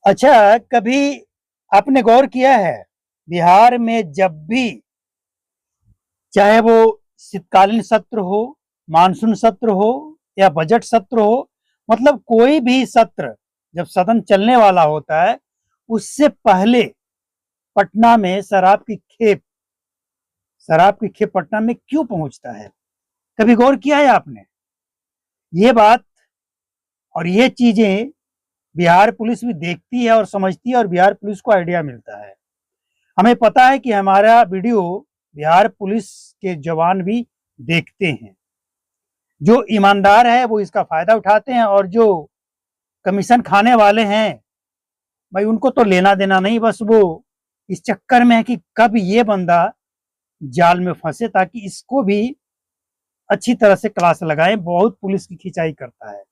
अच्छा, कभी आपने गौर किया है बिहार में जब भी चाहे वो शीतकालीन सत्र हो, मानसून सत्र हो या बजट सत्र हो, मतलब कोई भी सत्र जब सदन चलने वाला होता है, उससे पहले पटना में शराब की खेप पटना में क्यों पहुंचता है? कभी गौर किया है आपने ये बात? और ये चीजें बिहार पुलिस भी देखती है और समझती है, और बिहार पुलिस को आइडिया मिलता है। हमें पता है कि हमारा वीडियो बिहार पुलिस के जवान भी देखते हैं। जो ईमानदार है वो इसका फायदा उठाते हैं, और जो कमीशन खाने वाले हैं भाई उनको तो लेना देना नहीं, बस वो इस चक्कर में है कि कब ये बंदा जाल में फंसे ताकि इसको भी अच्छी तरह से क्लास लगाए। बहुत पुलिस की खिंचाई करता है।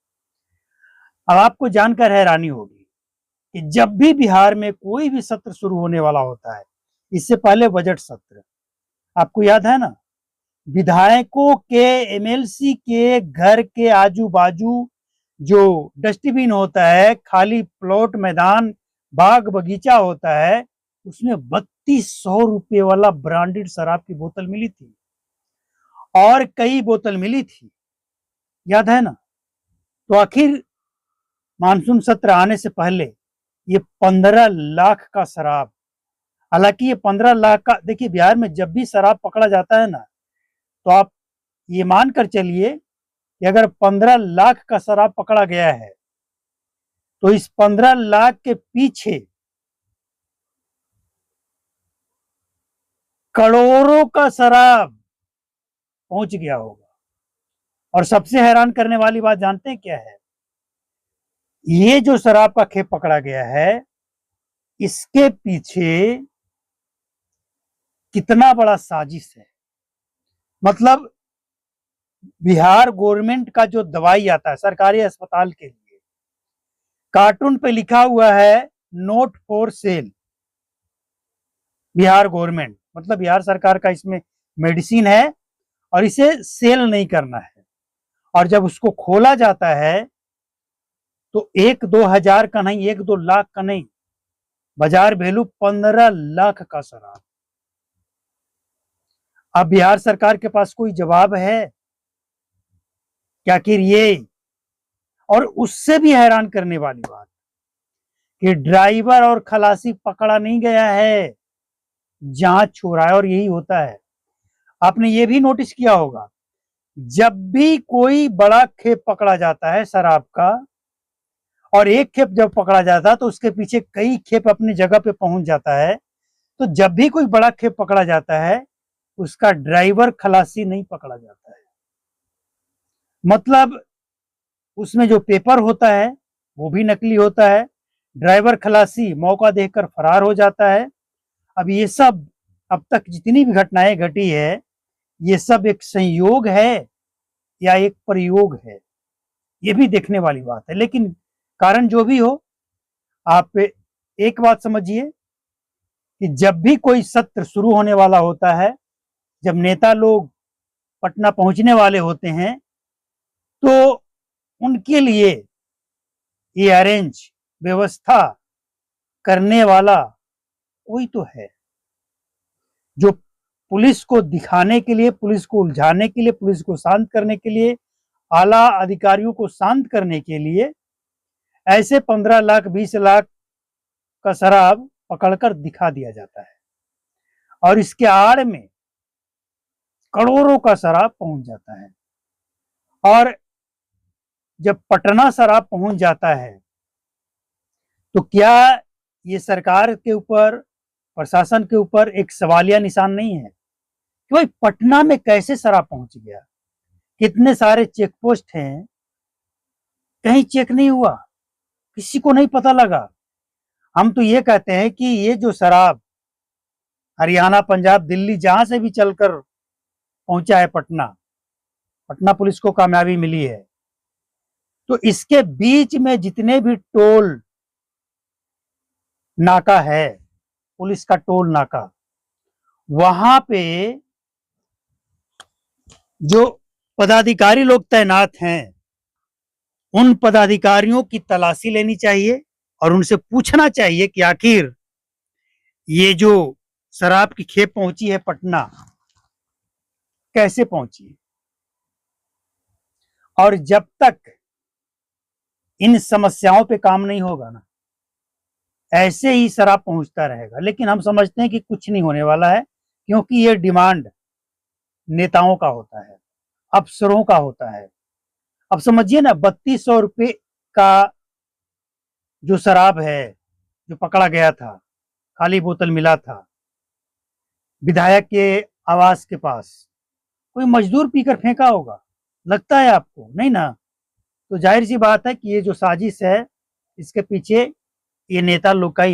अब आपको जानकर हैरानी होगी कि जब भी बिहार में कोई भी सत्र शुरू होने वाला होता है, इससे पहले बजट सत्र, आपको याद है ना, विधायकों के, एमएलसी के घर के आजू बाजू जो डस्टबिन होता है, खाली प्लॉट, मैदान, बाग बगीचा होता है, उसमें 3200 रुपये वाला ब्रांडेड शराब की बोतल मिली थी, और कई बोतल मिली थी, याद है ना। तो आखिर मानसून सत्र आने से पहले ये 15 लाख का शराब, हालांकि ये 15 लाख का, देखिए बिहार में जब भी शराब पकड़ा जाता है ना, तो आप ये मानकर चलिए कि अगर 15 लाख का शराब पकड़ा गया है तो इस 15 लाख के पीछे करोड़ों का शराब पहुंच गया होगा। और सबसे हैरान करने वाली बात जानते हैं क्या है? ये जो शराब का खेप पकड़ा गया है, इसके पीछे कितना बड़ा साजिश है। मतलब बिहार गवर्नमेंट का जो दवाई आता है सरकारी अस्पताल के लिए, कार्टून पे लिखा हुआ है note for sale. Bihar government मतलब बिहार सरकार का इसमें मेडिसिन है, और इसे सेल नहीं करना है। और जब उसको खोला जाता है तो 1-2 हजार का नहीं, 1-2 लाख का नहीं, बाजार वैल्यू 15 लाख का शराब। अब बिहार सरकार के पास कोई जवाब है क्या आखिर ये? और उससे भी हैरान करने वाली बात कि ड्राइवर और खलासी पकड़ा नहीं गया है, जांच हो रहा है। और यही होता है, आपने ये भी नोटिस किया होगा, जब भी कोई बड़ा खेप पकड़ा जाता है शराब का, और एक खेप जब पकड़ा जाता है तो उसके पीछे कई खेप अपनी जगह पे पहुंच जाता है। तो जब भी कोई बड़ा खेप पकड़ा जाता है, उसका ड्राइवर खलासी नहीं पकड़ा जाता है। मतलब उसमें जो पेपर होता है वो भी नकली होता है, ड्राइवर खलासी मौका देखकर फरार हो जाता है। अब ये सब, अब तक जितनी भी घटनाएं घटी है, ये सब एक संयोग है या एक प्रयोग है, ये भी देखने वाली बात है। लेकिन कारण जो भी हो, आप एक बात समझिए कि जब भी कोई सत्र शुरू होने वाला होता है, जब नेता लोग पटना पहुंचने वाले होते हैं, तो उनके लिए ये अरेंज व्यवस्था करने वाला कोई तो है, जो पुलिस को दिखाने के लिए, पुलिस को उलझाने के लिए, पुलिस को शांत करने के लिए, आला अधिकारियों को शांत करने के लिए ऐसे 15 लाख 20 लाख का शराब पकड़कर दिखा दिया जाता है, और इसके आड़ में करोड़ों का शराब पहुंच जाता है। और जब पटना शराब पहुंच जाता है तो क्या ये सरकार के ऊपर, प्रशासन के ऊपर एक सवालिया निशान नहीं है कि भाई पटना में कैसे शराब पहुंच गया? कितने सारे चेक पोस्ट हैं, कहीं चेक नहीं हुआ, किसी को नहीं पता लगा। हम तो ये कहते हैं कि ये जो शराब हरियाणा, पंजाब, दिल्ली, जहां से भी चलकर पहुंचा है पटना, पटना पुलिस को कामयाबी मिली है, तो इसके बीच में जितने भी टोल नाका है, पुलिस का टोल नाका, वहां पे जो पदाधिकारी लोग तैनात हैं, उन पदाधिकारियों की तलाशी लेनी चाहिए और उनसे पूछना चाहिए कि आखिर ये जो शराब की खेप पहुंची है पटना, कैसे पहुंची। और जब तक इन समस्याओं पे काम नहीं होगा ना, ऐसे ही शराब पहुंचता रहेगा। लेकिन हम समझते हैं कि कुछ नहीं होने वाला है, क्योंकि ये डिमांड नेताओं का होता है, अफसरों का होता है। अब समझिए ना, 3200 रुपये का जो शराब है, जो पकड़ा गया था, खाली बोतल मिला था विधायक के आवास के पास, कोई मजदूर पीकर फेंका होगा, लगता है आपको? नहीं ना। तो जाहिर सी बात है कि ये जो साजिश है, इसके पीछे ये नेता लोग का ही